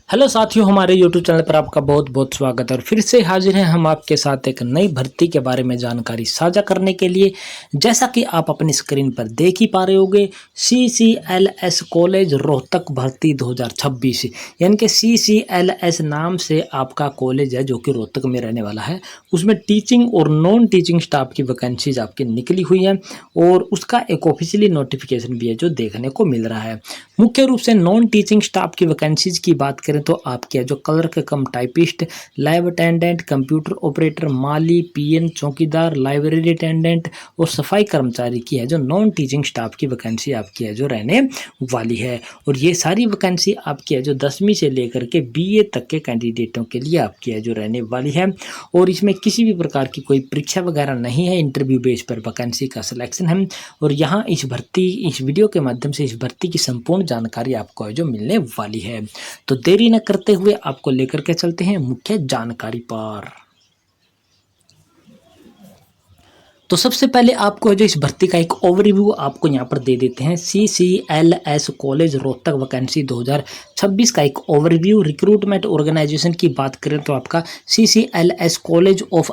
Hello साथियों, हमारे YouTube channel पर आपका बहुत बहुत स्वागत है और फिर से हाजिर हैं हम आपके साथ एक नई भर्ती के बारे में जानकारी साझा करने के लिए। जैसा कि आप अपनी स्क्रीन पर देख ही पा रहे होंगे, CCLS कॉलेज रोहतक भर्ती 2026, यानी कि CCLS नाम से आपका कॉलेज है जो कि रोहतक में रहने वाला है। उसमें टीचिंग और नॉन टीचिंग स्टाफ की वैकेंसीज आपकी निकली हुई हैं और उसका एक ऑफिशियली नोटिफिकेशन भी है जो देखने को मिल रहा है। मुख्य रूप से नॉन टीचिंग स्टाफ की वैकेंसीज की बात करें तो आपके जो clerk cum typist, lab attendant, computer operator, माली, पीएन, चौकीदार, लाइब्रेरी अटेंडेंट और सफाई कर्मचारी की है जो नॉन टीचिंग स्टाफ की वैकेंसी आपकी है जो रहने वाली है। और ये सारी वैकेंसी आपकी है जो 10वीं से लेकर के BA तक के कैंडिडेटों के लिए आपकी है जो रहने वाली है। और इसमें किसी भी प्रकार की कोई परीक्षा वगैरह नहीं है, इंटरव्यू बेस पर वैकेंसी का सिलेक्शन है। और यहाँ इस वीडियो के माध्यम से इस भर्ती की संपूर्ण जानकारी आपको है जो मिलने वाली है। तो देरी न करते हुए आपको लेकर के चलते हैं मुख्य जानकारी पर। तो सबसे पहले आपको जो इस भर्ती का एक ओवरव्यू आपको यहाँ पर दे देते हैं। CCLS कॉलेज रोहतक वैकेंसी 2026 का एक ओवरव्यू। रिक्रूटमेंट ऑर्गेनाइजेशन की बात करें तो आपका CCLS college of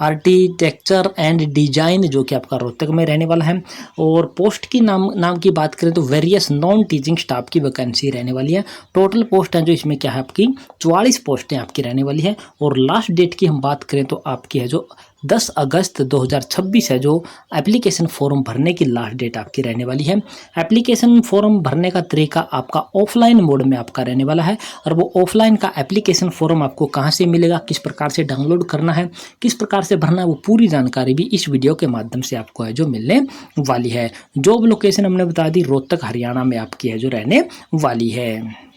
architecture and design जो कि आपका रोहतक में रहने वाला है। और पोस्ट की नाम की बात करें तो वेरियस नॉन टीचिंग स्टाफ की वैकेंसी रहने वाली है। टोटल पोस्ट है जो इसमें क्या है आपकी 44 पोस्टें आपकी रहने वाली है। और लास्ट डेट की हम बात करें तो आपकी है जो 10 अगस्त 2026 है जो एप्लीकेशन फॉर्म भरने की लास्ट डेट आपकी रहने वाली है। एप्लीकेशन फॉर्म भरने का तरीका आपका ऑफलाइन मोड में आपका रहने वाला है। और वो ऑफलाइन का एप्लीकेशन फॉर्म आपको कहाँ से मिलेगा, किस प्रकार से डाउनलोड करना है, किस प्रकार से भरना है, वो पूरी जानकारी भी इस वीडियो के माध्यम से आपको है जो मिलने वाली है। जॉब लोकेशन हमने बता दी रोहतक हरियाणा में आपकी है जो रहने वाली है।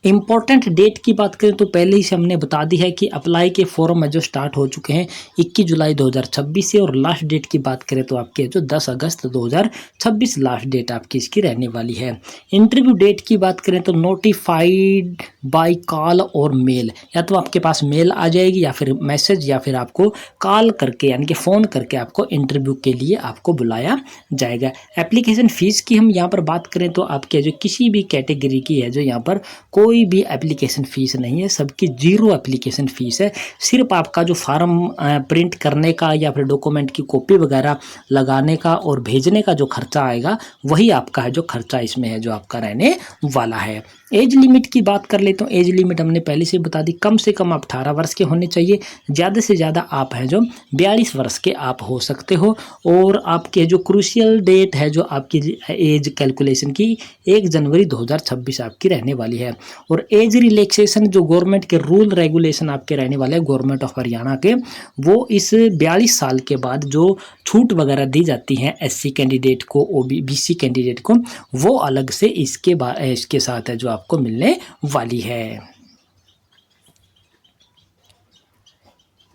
इम्पॉर्टेंट डेट की बात करें तो पहले ही से हमने बता दी है कि अप्लाई के फॉर्म जो स्टार्ट हो चुके हैं 21 जुलाई 2026 से। और लास्ट डेट की बात करें तो आपके जो 10 अगस्त 2026 लास्ट डेट आपकी इसकी रहने वाली है। इंटरव्यू डेट की बात करें तो नोटिफाइड बाय कॉल और मेल, या तो आपके पास मेल आ जाएगी या फिर मैसेज या फिर आपको कॉल करके यानी कि फ़ोन करके आपको इंटरव्यू के लिए आपको बुलाया जाएगा। एप्लीकेशन फ़ीस की हम यहाँ पर बात करें तो आपके जो किसी भी कैटेगरी की है जो यहाँ पर कोई भी एप्लीकेशन फ़ीस नहीं है, सबकी 0 एप्लीकेशन फ़ीस है। सिर्फ आपका जो फार्म प्रिंट करने का या फिर डॉक्यूमेंट की कॉपी वगैरह लगाने का और भेजने का जो खर्चा आएगा वही आपका है जो खर्चा इसमें है जो आपका रहने वाला है। एज लिमिट की बात कर ले तो एज लिमिट हमने पहले से बता दी, कम से कम आप 18 वर्ष के होने चाहिए, ज़्यादा से ज़्यादा आप हैं जो 42 वर्ष के आप हो सकते हो। और आपके जो क्रूशियल डेट है जो आपकी एज कैलकुलेशन की 1 जनवरी 2026 आपकी रहने वाली है। और एज रिलैक्सेशन जो गवर्नमेंट के रूल रेगुलेशन आपके रहने वाले हैं गवर्नमेंट ऑफ हरियाणा के, वो इस 42 साल के बाद जो छूट वगैरह दी जाती हैं SC कैंडिडेट को, OBC कैंडिडेट को, वो अलग से इसके साथ है जो आपको मिलने वाली है।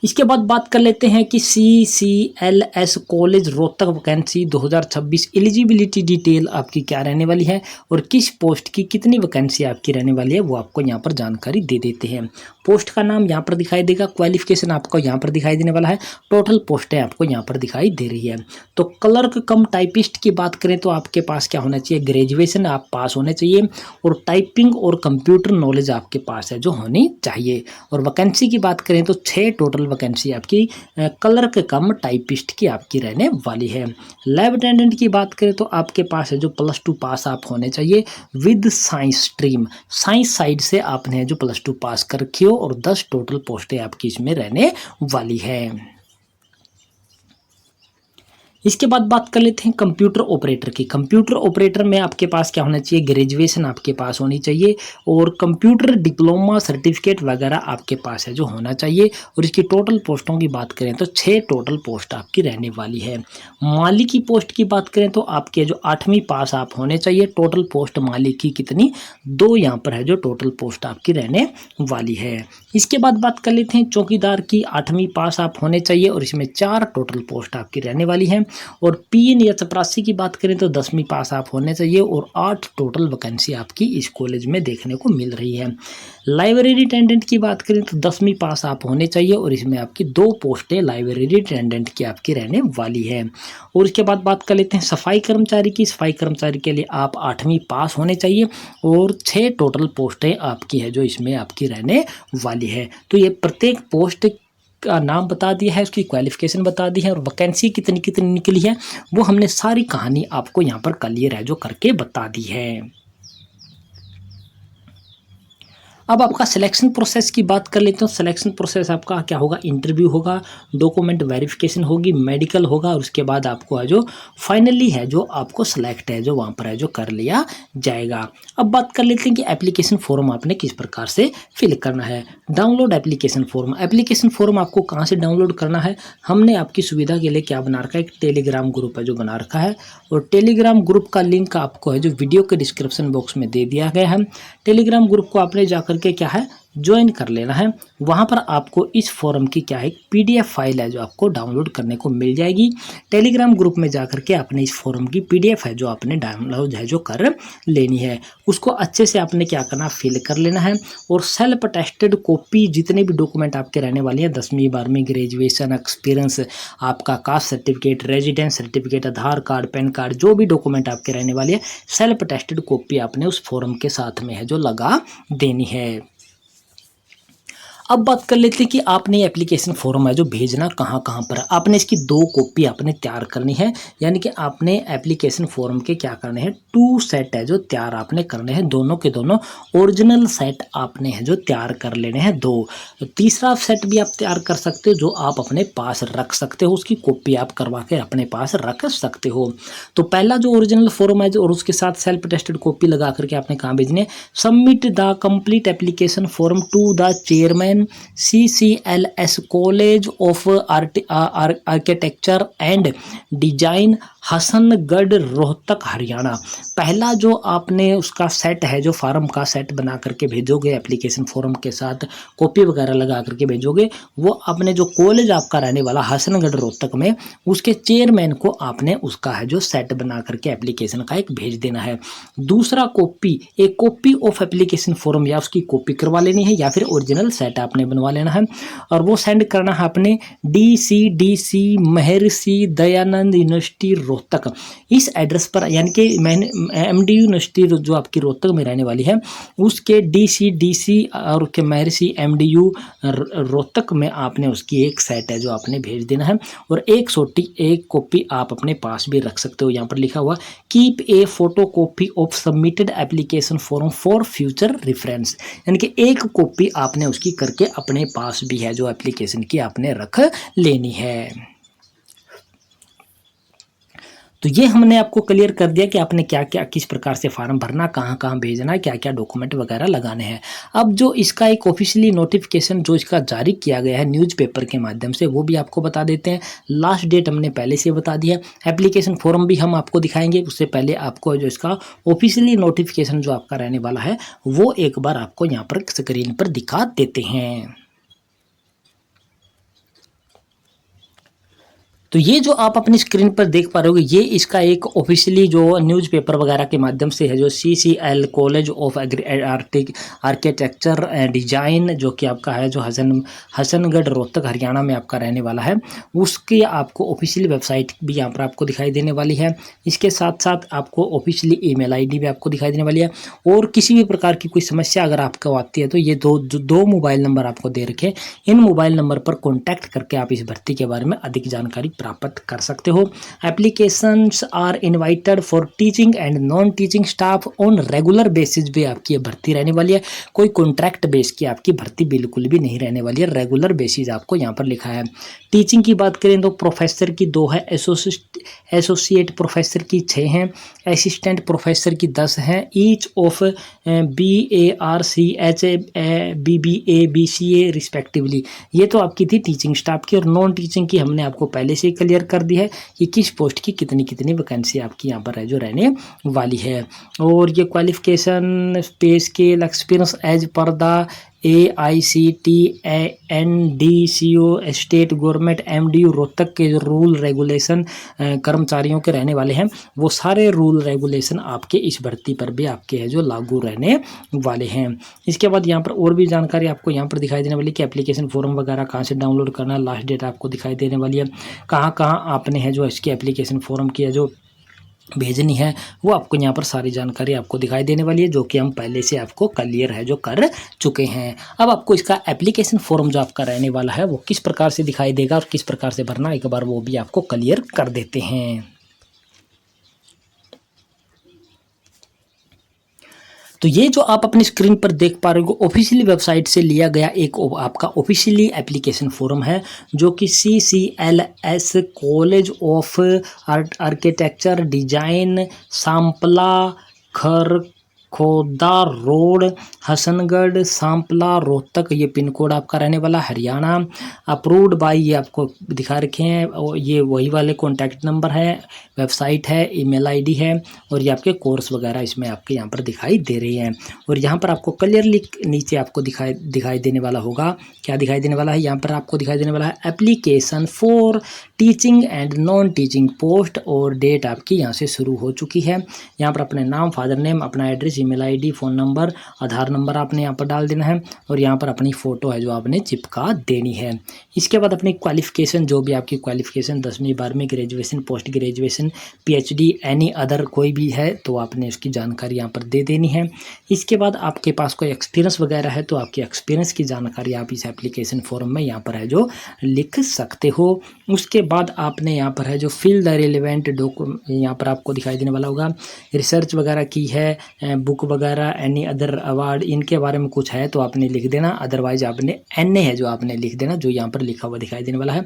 इसके बाद बात कर लेते हैं कि CCLS college Rohtak vacancy 2026 eligibility detail आपकी क्या रहने वाली है और किस पोस्ट की कितनी वैकेंसी आपकी रहने वाली है वो आपको यहाँ पर जानकारी दे देते हैं। पोस्ट का नाम यहाँ पर दिखाई देगा, क्वालिफिकेशन आपको यहाँ पर दिखाई देने वाला है, टोटल पोस्टें आपको यहाँ पर दिखाई दे रही है। तो क्लर्क कम टाइपिस्ट की बात करें तो आपके पास क्या होना चाहिए, ग्रेजुएशन आप पास होने चाहिए और टाइपिंग और कंप्यूटर नॉलेज आपके पास है जो होनी चाहिए। और वैकेंसी की बात करें तो 6 टोटल वैकेंसी आपकी क्लर्क कम टाइपिस्ट की आपकी रहने वाली है। लैब अटेंडेंट की बात करें तो आपके पास है जो +2 पास आप होने चाहिए with science stream, science side से आपने जो +2 पास कर रखी हो। और 10 टोटल पोस्टें आपकी इसमें रहने वाली है। इसके बाद बात कर लेते हैं कंप्यूटर ऑपरेटर की। कंप्यूटर ऑपरेटर में आपके पास क्या होना चाहिए, ग्रेजुएशन आपके पास होनी चाहिए और कंप्यूटर डिप्लोमा सर्टिफिकेट वगैरह आपके पास है जो होना चाहिए। और इसकी टोटल पोस्टों की बात करें तो 6 टोटल पोस्ट आपकी रहने वाली है। माली की पोस्ट की बात करें तो आपके जो 8वीं पास आप होने चाहिए। टोटल पोस्ट माली की कितनी, 2 यहाँ पर है जो टोटल पोस्ट आपकी रहने वाली है। इसके बाद बात कर लेते हैं चौकीदार की, 8वीं पास आप होने चाहिए और इसमें 4 टोटल पोस्ट आपकी रहने वाली है। और पीएन या चपरासी की बात करें तो 10वीं पास आप होने चाहिए और 8 टोटल वैकेंसी आपकी इस कॉलेज में देखने को मिल रही है। लाइब्रेरी अटेंडेंट की बात करें तो 10वीं पास आप होने चाहिए और इसमें आपकी 2 पोस्टें लाइब्रेरी अटेंडेंट की आपकी रहने वाली है। और उसके बाद बात कर लेते हैं सफाई कर्मचारी की। सफाई कर्मचारी के लिए आप 8वीं पास होने चाहिए और 6 टोटल पोस्टें आपकी है जो इसमें आपकी रहने वाली है। तो ये प्रत्येक पोस्ट का नाम बता दिया है, उसकी क्वालिफिकेशन बता दी है और वैकेंसी कितनी कितनी निकली है वो हमने सारी कहानी आपको यहाँ पर क्लियर है जो करके बता दी है। अब आपका सिलेक्शन प्रोसेस की बात कर लेते हैं। सिलेक्शन प्रोसेस आपका क्या होगा, इंटरव्यू होगा, डॉक्यूमेंट वेरिफिकेशन होगी, मेडिकल होगा और उसके बाद आपको है जो फाइनली है जो आपको सिलेक्ट है जो वहाँ पर है जो कर लिया जाएगा। अब बात कर लेते हैं कि एप्लीकेशन फॉर्म आपने किस प्रकार से फिल करना है। Download application form. Application form आपको कहाँ से डाउनलोड करना है, हमने आपकी सुविधा के लिए क्या बना रखा है, एक टेलीग्राम ग्रुप है जो बना रखा है और टेलीग्राम ग्रुप का लिंक आपको है जो वीडियो के डिस्क्रिप्शन बॉक्स में दे दिया गया है। टेलीग्राम ग्रुप को आपने जाकर के क्या है ज्वाइन कर लेना है। वहां पर आपको इस फॉर्म की क्या है पीडीएफ फाइल है जो आपको डाउनलोड करने को मिल जाएगी। टेलीग्राम ग्रुप में जाकर के आपने इस फॉर्म की पीडीएफ है जो आपने डाउनलोड है जो कर लेनी है। उसको अच्छे से आपने क्या करना, फिल कर लेना है और सेल्फ अटेस्टेड कॉपी जितने भी डॉक्यूमेंट आपके रहने वाले हैं 10वीं 12वीं ग्रेजुएशन एक्सपीरियंस, आपका कास्ट सर्टिफिकेट, रेजिडेंस सर्टिफिकेट, आधार कार्ड, पैन कार्ड, जो भी डॉक्यूमेंट आपके रहने वाले हैं सेल्फ अटेस्टेड कॉपी आपने उस फॉर्म के साथ में है जो लगा देनी है। अब बात कर लेते हैं कि आपने एप्लीकेशन फॉर्म है जो भेजना कहाँ कहाँ पर है। आपने इसकी 2 कॉपी आपने तैयार करनी है, यानी कि आपने एप्लीकेशन फॉर्म के क्या करने हैं 2 सेट है जो तैयार आपने करने हैं, दोनों के दोनों ओरिजिनल सेट आपने है जो तैयार कर लेने हैं 2। तीसरा सेट भी आप तैयार कर सकते हो जो आप अपने पास रख सकते हो, उसकी कॉपी आप करवा के अपने पास रख सकते हो। तो पहला जो ओरिजिनल फॉर्म है जो और उसके साथ सेल्फ अटेस्टेड कॉपी लगा करके आपने कहाँ भेजने, submit the complete application form to the chairman CCLS college of architecture and design Hasangarh Rohtak Haryana. पहला जो आपने उसका सेट है जो फार्म का सेट बना करके भेजोगे एप्लीकेशन फॉर्म के साथ कॉपी वगैरह लगा करके भेजोगे, वो आपने जो कॉलेज आपका रहने वाला हसनगढ़ रोहतक में उसके चेयरमैन को आपने उसका है जो सेट बना करके एप्लीकेशन का एक भेज देना है। दूसरा कॉपी, एक कॉपी ऑफ एप्लीकेशन फॉर्म या उसकी कॉपी करवा लेनी है या फिर ओरिजिनल सेट आपने बनवा लेना है और वो सेंड करना है अपने DCDC महर्षि दयानंद यूनिवर्सिटी रोहतक इस एड्रेस पर, यानी कि मैंने MDU यूनिवर्सिटी जो आपकी रोहतक में रहने वाली है उसके DCDC और के महर्षि MDU रोहतक में आपने उसकी एक सेट है जो आपने भेज देना है और एक कॉपी आप अपने पास भी रख सकते हो। यहाँ पर लिखा हुआ keep a photo copy of submitted application form for future reference, यानी कि एक कॉपी आपने उसकी करके अपने पास भी है जो एप्लीकेशन की आपने रख लेनी है। तो ये हमने आपको क्लियर कर दिया कि आपने क्या क्या किस प्रकार से फॉर्म भरना, कहाँ कहाँ भेजना है, क्या क्या डॉक्यूमेंट वगैरह लगाने हैं। अब जो इसका एक ऑफिशियली नोटिफिकेशन जो इसका जारी किया गया है न्यूज़पेपर के माध्यम से वो भी आपको बता देते हैं। लास्ट डेट हमने पहले से बता दिया, एप्लीकेशन फॉर्म भी हम आपको दिखाएंगे, उससे पहले आपको जो इसका ऑफिशियली नोटिफिकेशन जो आपका रहने वाला है वो एक बार आपको यहाँ पर स्क्रीन पर दिखा देते हैं। तो ये जो आप अपनी स्क्रीन पर देख पा रहे हो ये इसका एक ऑफिशियली जो न्यूज़पेपर वगैरह के माध्यम से है जो CCL college of architecture design जो कि आपका है जो हसनगढ़ रोहतक हरियाणा में आपका रहने वाला है उसकी आपको ऑफिशियली वेबसाइट भी यहाँ पर आपको दिखाई देने वाली है। इसके साथ साथ आपको ऑफिशियली ईमेल ID भी आपको दिखाई देने वाली है और किसी भी प्रकार की कोई समस्या अगर आपको आती है तो ये दो मोबाइल नंबर आपको दे रखे, इन मोबाइल नंबर पर कॉन्टैक्ट करके आप इस भर्ती के बारे में अधिक जानकारी प्राप्त कर सकते हो। Applications are invited for teaching and non teaching staff on regular basis भी आपकी ये भर्ती रहने वाली है। कोई कॉन्ट्रैक्ट बेस की आपकी भर्ती बिल्कुल भी नहीं रहने वाली है, रेगुलर बेसिस आपको यहाँ पर लिखा है। टीचिंग की बात करें तो प्रोफेसर की 2 है, एसोसिएट प्रोफेसर की 6 हैं, असिस्टेंट प्रोफेसर की 10 हैं। Each of BARCH BBA BCA respectively. ये तो आपकी थी टीचिंग स्टाफ की और नॉन टीचिंग की हमने आपको पहले से क्लियर कर दी है कि किस पोस्ट की कितनी कितनी वैकेंसी आपकी यहाँ पर है जो रहने वाली है। और ये qualification pay scale experience as per the AICTANDCO state government MDU Rohtak के जो रूल रेगुलेशन कर्मचारियों के रहने वाले हैं, वो सारे रूल रेगुलेशन आपके इस भर्ती पर भी आपके है जो लागू रहने वाले हैं। इसके बाद यहाँ पर और भी जानकारी आपको यहाँ पर दिखाई देने वाली कि एप्लीकेशन फॉर्म वगैरह कहाँ से डाउनलोड करना, लास्ट डेट आपको दिखाई देने वाली है, कहाँ कहाँ आपने है जो इसकी एप्लीकेशन फॉर्म की है जो भेजनी है, वो आपको यहाँ पर सारी जानकारी आपको दिखाई देने वाली है, जो कि हम पहले से आपको क्लियर है जो कर चुके हैं। अब आपको इसका एप्लीकेशन फॉर्म जो आपका रहने वाला है वो किस प्रकार से दिखाई देगा और किस प्रकार से भरना, एक बार वो भी आपको क्लियर कर देते हैं। तो ये जो आप अपनी स्क्रीन पर देख पा रहे हो ऑफिशियली वेबसाइट से लिया गया एक आपका ऑफिशियली एप्लीकेशन फॉर्म है, जो कि CCLS college of architecture design Sampla Kharkhoda road Hasangarh Sampla Rohtak, ये पिन कोड आपका रहने वाला हरियाणा। अप्रूव्ड बाय, ये आपको दिखा रखे हैं, और ये वही वाले कॉन्टैक्ट नंबर है, वेबसाइट है, ईमेल आईडी है, और ये आपके कोर्स वगैरह इसमें आपके यहाँ पर दिखाई दे रही हैं। और यहाँ पर आपको क्लियरली नीचे आपको दिखाई देने वाला होगा, क्या दिखाई देने वाला है, यहाँ पर आपको दिखाई देने वाला है application for teaching and non teaching post, और डेट आपकी यहाँ से शुरू हो चुकी है। यहाँ पर अपने नाम, फादर नेम, अपना address, email ID, phone number, Aadhaar number आपने यहाँ पर डाल देना है, और यहाँ पर अपनी फ़ोटो है जो आपने चिपका देनी है। इसके बाद अपनी क्वालिफ़िकेशन, जो भी आपकी क्वालिफ़िकेशन 10वीं 12वीं graduation, post graduation, PhD, any other कोई भी है तो आपने उसकी जानकारी यहाँ पर दे देनी है। इसके बाद आपके पास कोई एक्सपीरियंस वगैरह है तो आपकी एक्सपीरियंस की जानकारी आप इस एप्लीकेशन फॉर्म में यहाँ पर है जो लिख सकते हो। उसके बाद आपने यहाँ पर है जो फिल द रिलेवेंट डॉक्यूमेंट, यहाँ पर आपको दिखाई देने वाला होगा, रिसर्च वगैरह की है, बुक वगैरह, एनी अदर अवार्ड, इनके बारे में कुछ है तो आपने लिख देना, अदरवाइज आपने NA है जो आपने लिख देना, जो यहाँ पर लिखा हुआ दिखाई देने वाला है।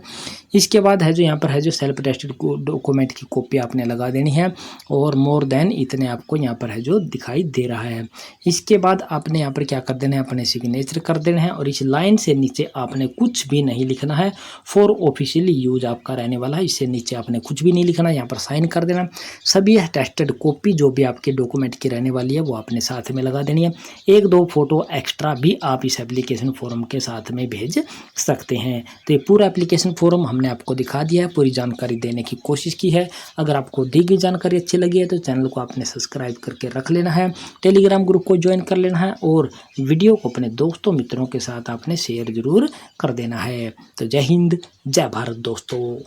इसके बाद है जो यहाँ पर है जो सेल्फ अटेस्टेड डॉक्यूमेंट की कॉपी आपने लगा देनी है, और मोर देन इतने आपको यहाँ पर है जो दिखाई दे रहा है। इसके बाद आपने यहाँ पर क्या कर देना है, अपने सिग्नेचर कर देना है, और इस लाइन से नीचे आपने कुछ भी नहीं लिखना है, फॉर ऑफिशियली यूज आपका रहने वाला है, इससे नीचे आपने कुछ भी नहीं लिखना, यहाँ पर साइन कर देना। सभी अटेस्टेड कॉपी जो भी आपके डॉक्यूमेंट की रहने वाली है वो आपने साथ में लगा देनी है। 1-2 फोटो एक्स्ट्रा भी आप इस एप्लीकेशन फॉर्म के साथ में भेज सकते हैं। तो ये पूरा एप्लीकेशन फॉर्म हमने आपको दिखा दिया है, पूरी जानकारी देने की कोशिश की है। अगर आपको दी गई जानकारी अच्छी लगी है तो चैनल को आपने सब्सक्राइब करके रख लेना है, टेलीग्राम ग्रुप को ज्वाइन कर लेना है, और वीडियो को अपने दोस्तों मित्रों के साथ आपने शेयर जरूर कर देना है। तो जय हिंद, जय भारत दोस्तों।